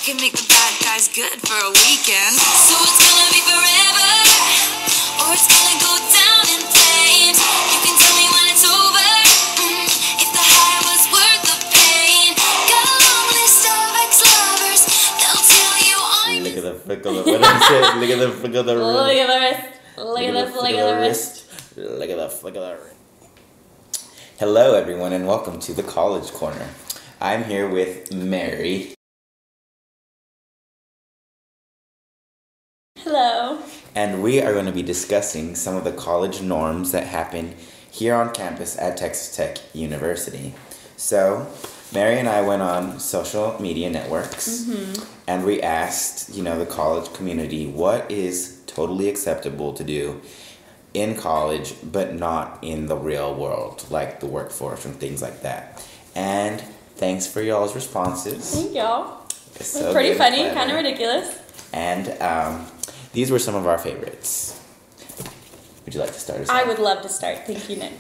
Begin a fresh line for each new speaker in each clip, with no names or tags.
can make the bad guys good for a weekend. So it's gonna be forever, or it's gonna go down in flames. You can tell me when it's over, if the high was worth the pain. Got a long list of ex-lovers, they'll tell you I'm...
Look at the flick of the... What did I say? Look at the flick of the wrist.
Look at the wrist. Look at the flick of the wrist.
Look at the flick of the wrist. Hello, everyone, and welcome to the College Corner. I'm here with Mary.
Hello.
And we are going to be discussing some of the college norms that happen here on campus at Texas Tech University. So, Mary and I went on social media networks, and we asked, the college community, what is totally acceptable to do in college, but not in the real world, like the workforce and things like that. And thanks for y'all's responses.
Thank y'all.
It's
so pretty funny, kind of ridiculous.
And these were some of our favorites. Would you like to start us
I
off?
would love to start. Thank you, Nick.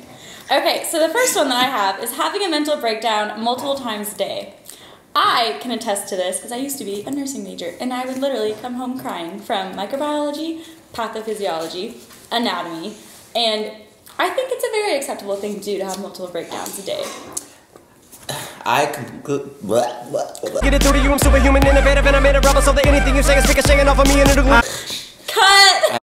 Okay, so the first one that I have is having a mental breakdown multiple times a day. I can attest to this because I used to be a nursing major, and I would literally come home crying from microbiology, pathophysiology, anatomy, and I think it's a very acceptable thing to do to have multiple breakdowns a day.
Get it through to you, I'm superhuman, innovative, and I made a rubber so that anything you say is ricocheting off of me and it'll...
Cut!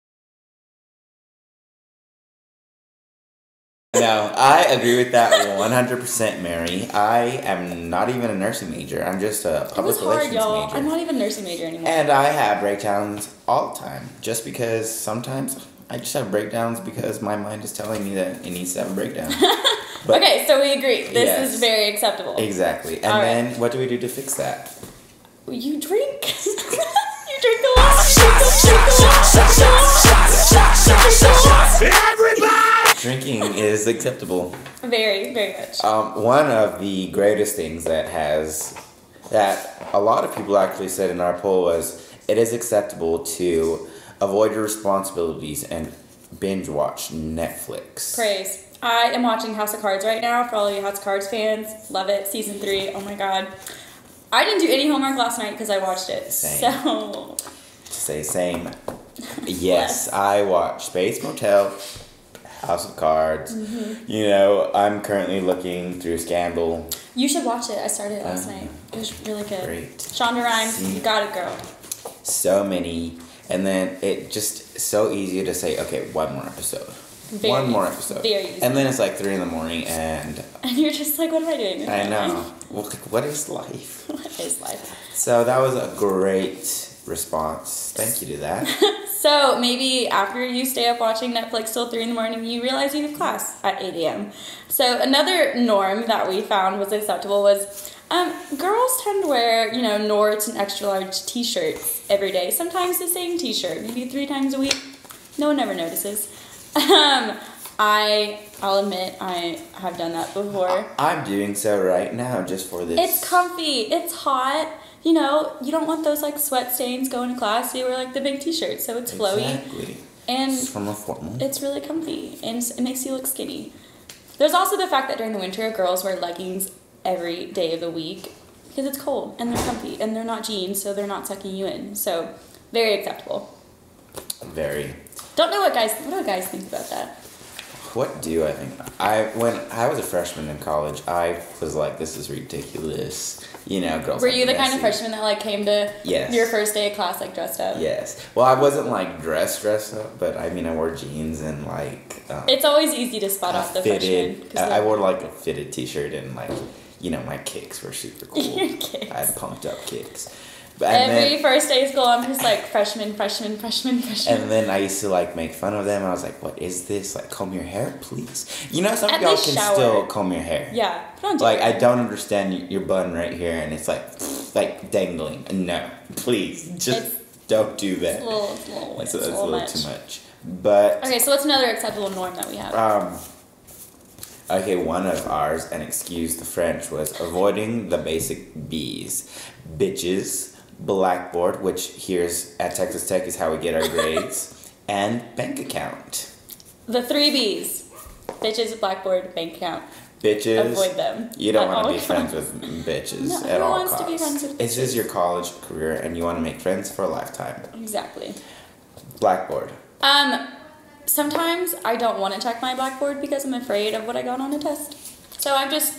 No, I agree with that 100%, Mary. I am not even a nursing major. I'm just a public relations major.
I'm not even a nursing major anymore.
And I have breakdowns all the time, just because sometimes I just have breakdowns because my mind is telling me that it needs to have a breakdown. But,
okay, so we agree. This is very acceptable.
Exactly. And then what do we do to fix that?
You drink. You drink a lot.
Drinking is acceptable.
Very, very much.
One of the greatest things that a lot of people actually said in our poll was it is acceptable to avoid your responsibilities and binge watch Netflix.
Praise. I am watching House of Cards right now for all you House of Cards fans. Love it. Season 3. Oh my god. I didn't do any homework last night because I watched it.
Same.
So.
Say same. Yes, I watched Space Motel, House of Cards. I'm currently looking through Scandal.
You should watch it. I started it last night. It was really good.
Great.
Shonda Rhimes, you got it, girl.
So many. And then it just so easy to say, okay, one more episode. One more episode.
Very easy.
And then it's like 3 a.m. and...
And you're just like, what am I doing?
I know. Well, what is life?
What is life?
So that was a great response. Thank you to that.
So maybe after you stay up watching Netflix till 3 a.m, you realize you have class at 8 a.m. So another norm that we found was acceptable was girls tend to wear, Nords and extra large t-shirts every day. Sometimes the same t-shirt, maybe 3 times a week. No one ever notices. I'll admit I have done that before.
I'm doing so right now just for this.
It's comfy. It's hot. You don't want those like sweat stains going to class. So you wear like the big t-shirt, so it's flowy.
Exactly.
And
it's from a formal.
It's really comfy, and it makes you look skinny. There's also the fact that during the winter, girls wear leggings every day of the week because it's cold and they're comfy and they're not jeans, so they're not sucking you in. So very acceptable.
Very.
Don't know what do guys think about that?
What do I think? When I was a freshman in college, I was like, this is ridiculous. Girls.
Were you the kind of freshman that like came to your first day of class like dressed up?
Yes. Well, I wasn't like dressed up, but I wore jeans and like.
It's always easy to spot off the freshman.
I wore like a fitted t-shirt and like, my kicks were super cool.
Your kicks.
I had pumped up kicks.
Every first day of school, I'm just like freshman.
And then I used to like make fun of them. I was like, "What is this? Like, comb your hair, please." Some of y'all can still comb your hair.
Yeah, put on
like I don't understand your bun right here, and it's like dangling. No, please, don't do that.
It's
a little too much. But
okay, so what's another acceptable norm that we have?
Okay, one of ours, and excuse the French, was avoiding the basic B's, bitches. Blackboard, which here's at Texas Tech is how we get our grades, and bank account.
The 3 B's. Bitches, Blackboard, bank account.
Bitches.
avoid them.
You don't
at
want to
all
be friends
costs.
with bitches
No,
at
who
all
wants
costs.
to be friends with
This is
bitches?
your college career, and you want to make friends for a lifetime.
Exactly.
Blackboard.
Sometimes I don't want to check my Blackboard because I'm afraid of what I got on a test. So I just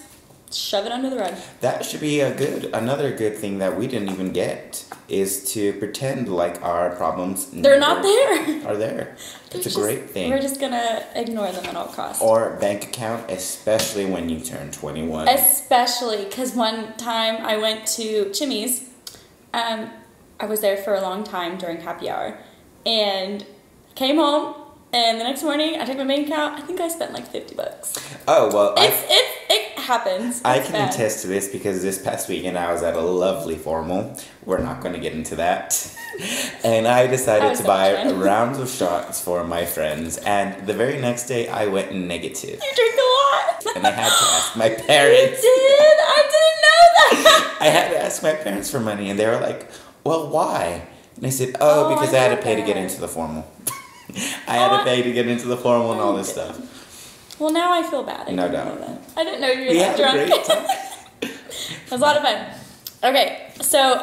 shove it under the rug.
That should be another good thing that we didn't even get is to pretend like our problems
They're not there.
are there. It's a great thing.
We're just gonna ignore them at all costs.
Or bank account, especially when you turn 21.
Especially because one time I went to Chimmy's. I was there for a long time during happy hour. And came home. And the next morning, I checked my bank account. I think I spent like $50.
Oh, well,
It happens.
I
It's
can
bad.
attest to this because this past weekend I was at a lovely formal. We're not going to get into that. And I decided to buy rounds of shots for my friends. And the very next day I went negative.
You drink a lot.
And I had to ask my
You
parents.
did? I didn't know that.
I had to ask my parents for money. And they were like, well, why? And I said, oh,
Oh,
because
I
I had to
heard
pay to get
that.
into the formal. I had to pay to get into the formal and all this stuff.
Well, now I feel bad. I
No
didn't
doubt.
know that. I didn't know you were
We
that
had a
drunk.
great time.
It was a lot of fun. Okay, so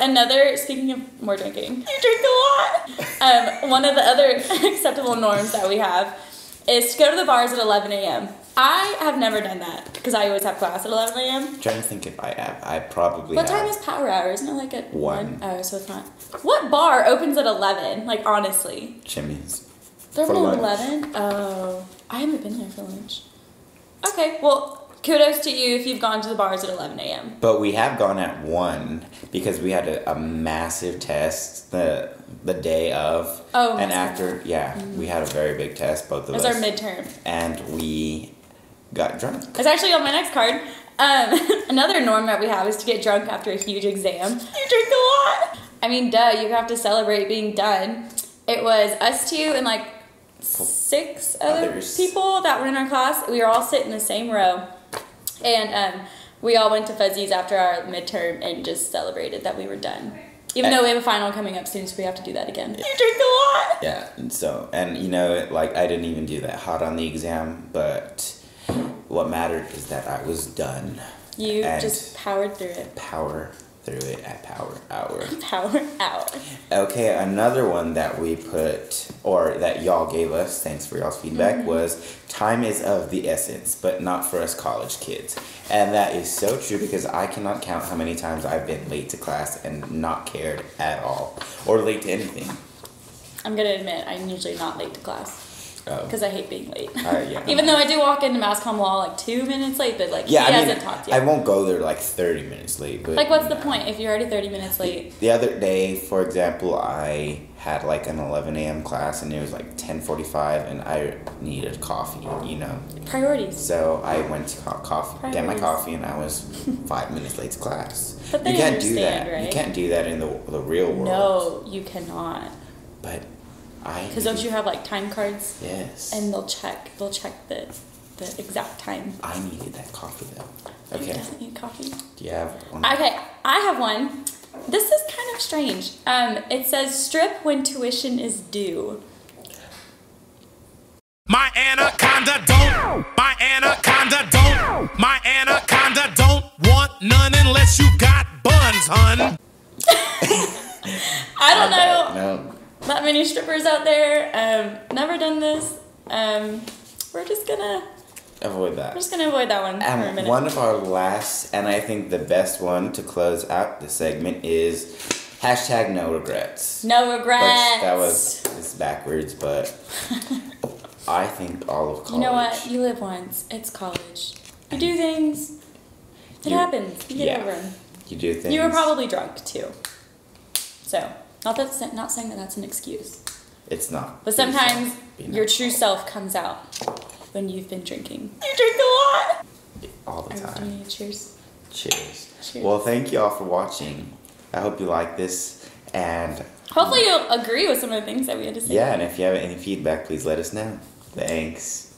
speaking of more drinking, you drink a lot. One of the other acceptable norms that we have is to go to the bars at 11 a.m. I have never done that because I always have class at 11 a.m.
I'm trying to think if I have. I probably
What
have.
time is power hour? Isn't it like at
1?
Oh, so it's not. What bar opens at 11? Like, honestly.
Jimmy's.
They're
For
open at
lunch.
11? Oh, I haven't been there for lunch. Okay, well, kudos to you if you've gone to the bars at 11 a.m.
But we have gone at 1 because we had a massive test the day of.
Oh,
and
must
after, we had a very big test, both of
It
us.
was our midterm.
And we got drunk.
It's actually on my next card. Another norm that we have is to get drunk after a huge exam. You drink a lot. I mean, duh, you have to celebrate being done. It was us two and like 6 other
Others.
people that were in our class. We were all sitting in the same row. And we all went to Fuzzy's after our midterm and just celebrated that we were done. Even though we have a final coming up soon, so we have to do that again. You drink a lot.
Yeah, and you know, like, I didn't even do that hot on the exam, but what mattered is that I was done.
You
And
just powered through it.
power through it at power hour.
Power hour.
Okay, another one that we put, or that y'all gave us, thanks for y'all's feedback, was time is of the essence, but not for us college kids. And that is so true because I cannot count how many times I've been late to class and not cared at all, or late to anything.
I'm gonna admit, I'm usually not late to class.
Oh.
Because I hate being late.
Yeah.
Even though I do walk into Mass Comm Law like 2 minutes late, but like
Yeah,
he
I mean,
hasn't talked to
I
you.
won't go there like 30 minutes late. But
Like, what's the point if you're already 30 minutes late?
The other day, for example, I had like an 11 a.m. class and it was like 10:45 and I needed coffee, you know.
Priorities.
So I went to get my
Priorities.
coffee and I was 5 minutes late to class.
But they
you can't do
understand,
that.
right?
You can't do that in the real world.
No, you cannot.
But
Because don't you have like time cards?
Yes.
And they'll check the exact time.
I needed that coffee though.
Who
Okay.
doesn't need coffee?
Do you have one?
Okay, I have one. This is kind of strange. It says strip when tuition is due.
My anaconda don't. My anaconda don't. My anaconda don't want none unless you got buns, hun.
I don't know
No.
that many strippers out there. Never done this. We're just gonna
Avoid that.
avoid that one for a
And
minute.
one of our last, and I think the best one to close out the segment is hashtag no regrets.
No regrets.
Which, that was, it's backwards, but I think all of college.
You know what? You live once. It's college. You do things. It
You-
happens. You get
yeah.
over them.
You do things.
You were probably drunk too. So, not not saying that that's an excuse.
It's not.
But
Please
sometimes
don't be
your
not.
true self comes out when you've been drinking. You drink a lot.
All the
Are we
time.
doing a cheers?
Cheers.
Cheers.
Well, thank you all for watching. I hope you like this. And
Hopefully you'll agree with some of the things that we had to say.
yeah, and if you have any feedback, please let us know. Thanks.